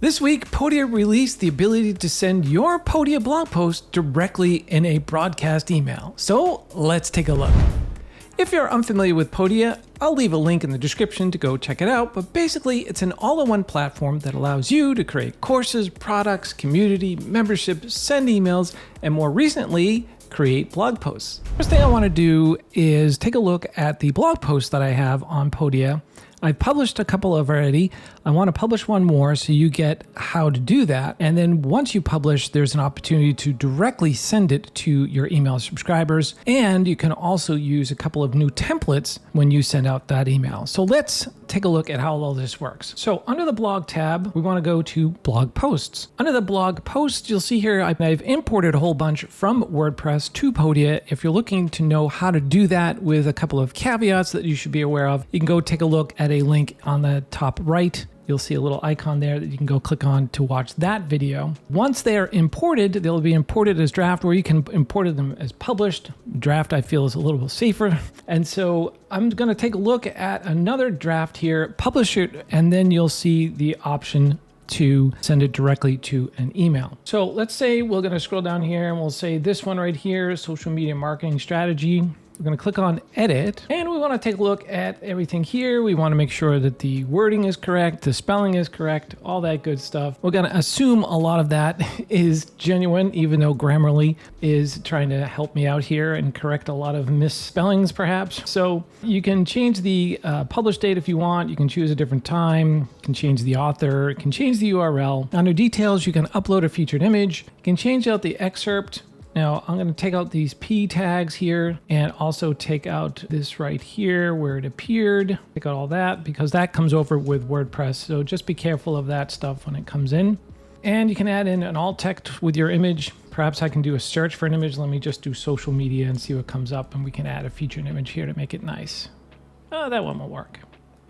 This week, Podia released the ability to send your Podia blog post directly in a broadcast email. So let's take a look. If you're unfamiliar with Podia, I'll leave a link in the description to go check it out, but basically it's an all-in-one platform that allows you to create courses, products, community, membership, send emails, and more recently, create blog posts. First thing I want to do is take a look at the blog post that I have on Podia. I've published a couple already. I want to publish one more so you get how to do that. And then once you publish, there's an opportunity to directly send it to your email subscribers. And you can also use a couple of new templates when you send out that email. So let's take a look at how all this works. So under the blog tab, we want to go to blog posts. Under the blog posts, you'll see here I've imported a whole bunch from WordPress to Podia. If you're looking to know how to do that with a couple of caveats that you should be aware of, you can go take a look at a link on the top right. You'll see a little icon there that you can go click on to watch that video. Once they're imported, they'll be imported as draft, or you can import them as published. Draft, I feel, is a little bit safer. And so I'm going to take a look at another draft here, publish it, and then you'll see the option to send it directly to an email. So let's say we're going to scroll down here and we'll say this one right here, social media marketing strategy. We're going to click on edit, and we want to take a look at everything here. We want to make sure that the wording is correct, the spelling is correct, all that good stuff. We're going to assume a lot of that is genuine, even though Grammarly is trying to help me out here and correct a lot of misspellings perhaps. So you can change the publish date if you want. You can choose a different time, you can change the author, you can change the URL. Under details, you can upload a featured image. You can change out the excerpt. Now I'm going to take out these P tags here and also take out this right here where it appeared. Take out all that because that comes over with WordPress. So just be careful of that stuff when it comes in. And you can add in an alt text with your image. Perhaps I can do a search for an image. Let me just do social media and see what comes up. And we can add a featured image here to make it nice. Oh, that one will work.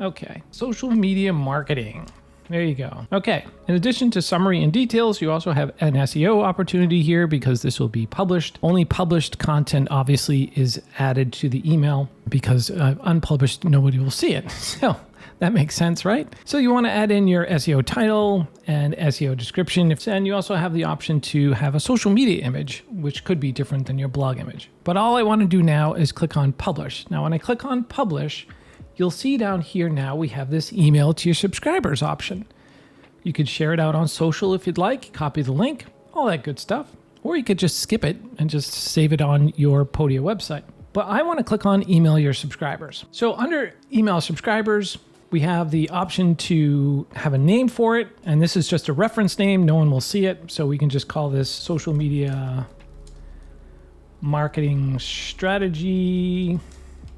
Okay, social media marketing. There you go. Okay. In addition to summary and details, you also have an SEO opportunity here because this will be published. Only published content obviously is added to the email because unpublished, nobody will see it. So that makes sense, right? So you want to add in your SEO title and SEO description. And you also have the option to have a social media image, which could be different than your blog image. But all I want to do now is click on publish. Now, when I click on publish, you'll see down here now we have this email to your subscribers option. You could share it out on social if you'd like, copy the link, all that good stuff. Or you could just skip it and just save it on your Podia website. But I want to click on email your subscribers. So under email subscribers, we have the option to have a name for it. And this is just a reference name. No one will see it. So we can just call this social media marketing strategy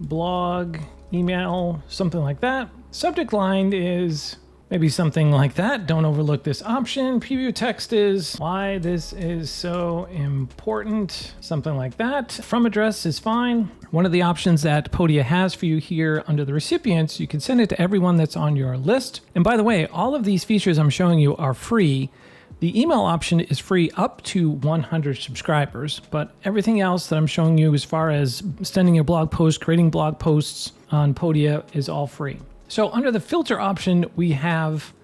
blog email, something like that. Subject line is maybe something like that. Don't overlook this option. Preview text is why this is so important, something like that. From address is fine. One of the options that Podia has for you here under the recipients, you can send it to everyone that's on your list. And by the way, all of these features I'm showing you are free. The email option is free up to 100 subscribers, but everything else that I'm showing you as far as sending your blog posts, creating blog posts on Podia is all free. So under the filter option, we have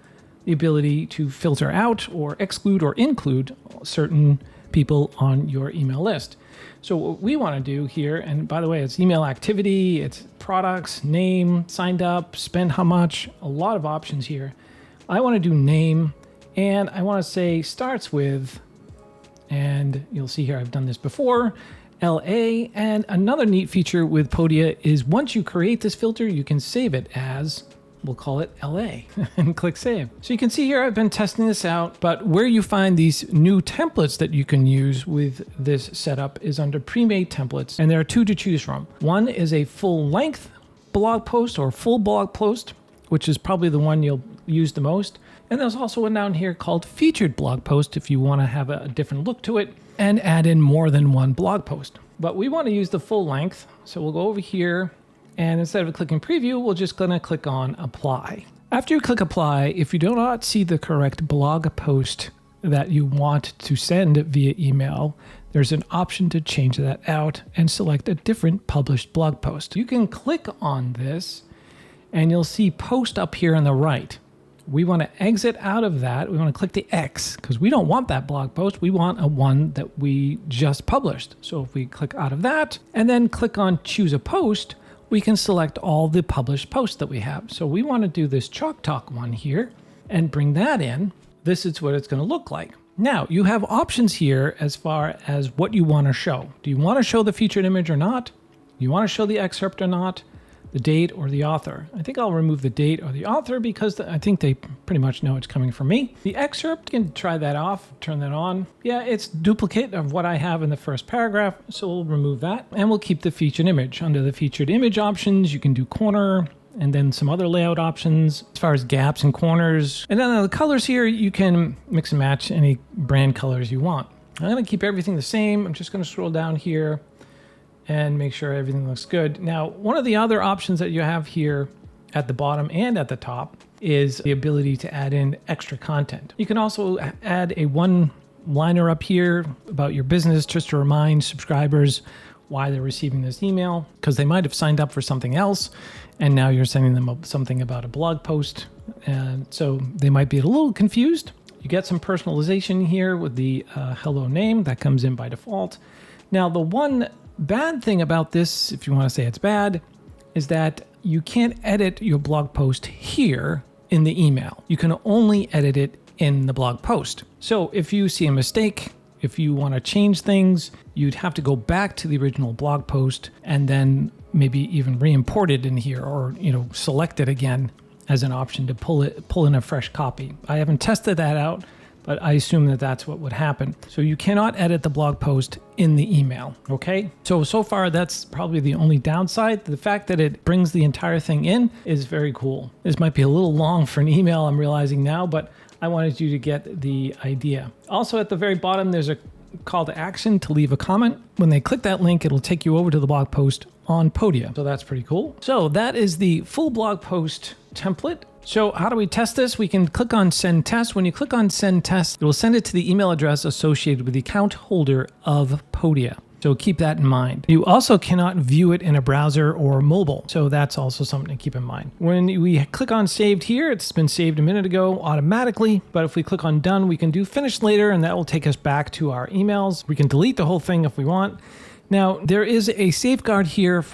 the ability to filter out or exclude or include certain people on your email list. So what we want to do here, and by the way, it's email activity, it's products, name, signed up, spend how much, a lot of options here. I want to do name. And I want to say starts with, and you'll see here I've done this before, LA. And another neat feature with Podia is once you create this filter, you can save it as, we'll call it LA, and click save. So you can see here I've been testing this out, but where you find these new templates that you can use with this setup is under pre-made templates. And there are two to choose from. One is a full length blog post or full blog post, which is probably the one you'll use the most. And there's also one down here called featured blog post if you want to have a different look to it and add in more than one blog post. But we want to use the full length. So we'll go over here and instead of clicking preview, we're just going to click on apply. After you click apply, if you do not see the correct blog post that you want to send via email, there's an option to change that out and select a different published blog post. You can click on this and you'll see post up here on the right. we want to exit out of that. We want to click the X because we don't want that blog post. We want a one that we just published. So if we click out of that and then click on choose a post, we can select all the published posts that we have. So we want to do this Chalk Talk one here and bring that in. This is what it's going to look like. Now you have options here as far as what you want to show. Do you want to show the featured image or not? Do you want to show the excerpt or not? The date or the author. I think I'll remove the date or the author because I think they pretty much know it's coming from me. The excerpt, you can try that off, turn that on. Yeah, it's duplicate of what I have in the first paragraph, so we'll remove that. And we'll keep the featured image. Under the featured image options, you can do corner and then some other layout options as far as gaps and corners. And then on the colors here, you can mix and match any brand colors you want. I'm gonna keep everything the same. I'm just gonna scroll down here and make sure everything looks good. Now, one of the other options that you have here at the bottom and at the top is the ability to add in extra content. You can also add a one-liner up here about your business just to remind subscribers why they're receiving this email, because they might have signed up for something else and now you're sending them something about a blog post. And so they might be a little confused. You get some personalization here with the hello name that comes in by default. Now, the one bad thing about this, if you want to say it's bad, is that you can't edit your blog post here in the email. You can only edit it in the blog post. So if you see a mistake, if you want to change things, you'd have to go back to the original blog post and then maybe even re-import it in here or, select it again as an option to pull in a fresh copy. I haven't tested that out, but I assume that that's what would happen. So you cannot edit the blog post in the email, okay? So far, that's probably the only downside. The fact that it brings the entire thing in is very cool. This might be a little long for an email, I'm realizing now, but I wanted you to get the idea. Also at the very bottom, there's a call to action to leave a comment. When they click that link, it'll take you over to the blog post on Podia. So that's pretty cool. So that is the full blog post template. So how do we test this? We can click on send test. When you click on send test, it will send it to the email address associated with the account holder of Podia. So keep that in mind. You also cannot view it in a browser or mobile. So that's also something to keep in mind. When we click on saved here, it's been saved a minute ago automatically. But if we click on done, we can do finish later and that will take us back to our emails. We can delete the whole thing if we want. Now, there is a safeguard here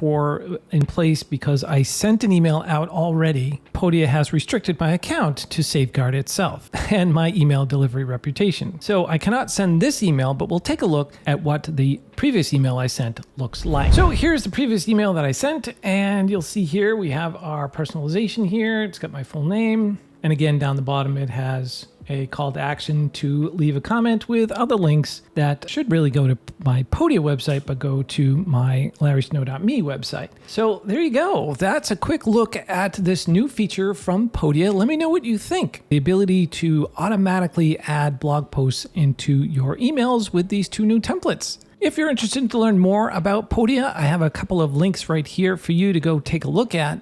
in place because I sent an email out already. Podia has restricted my account to safeguard itself and my email delivery reputation. So I cannot send this email, but we'll take a look at what the previous email I sent looks like. So here's the previous email that I sent, and you'll see here we have our personalization here. It's got my full name. And again, down the bottom, it has a call to action to leave a comment with other links that should really go to my Podia website, but go to my LarrySnow.me website. So there you go. That's a quick look at this new feature from Podia. Let me know what you think. The ability to automatically add blog posts into your emails with these two new templates. If you're interested to learn more about Podia, I have a couple of links right here for you to go take a look at.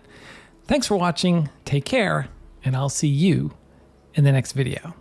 Thanks for watching. Take care, and I'll see you in the next video.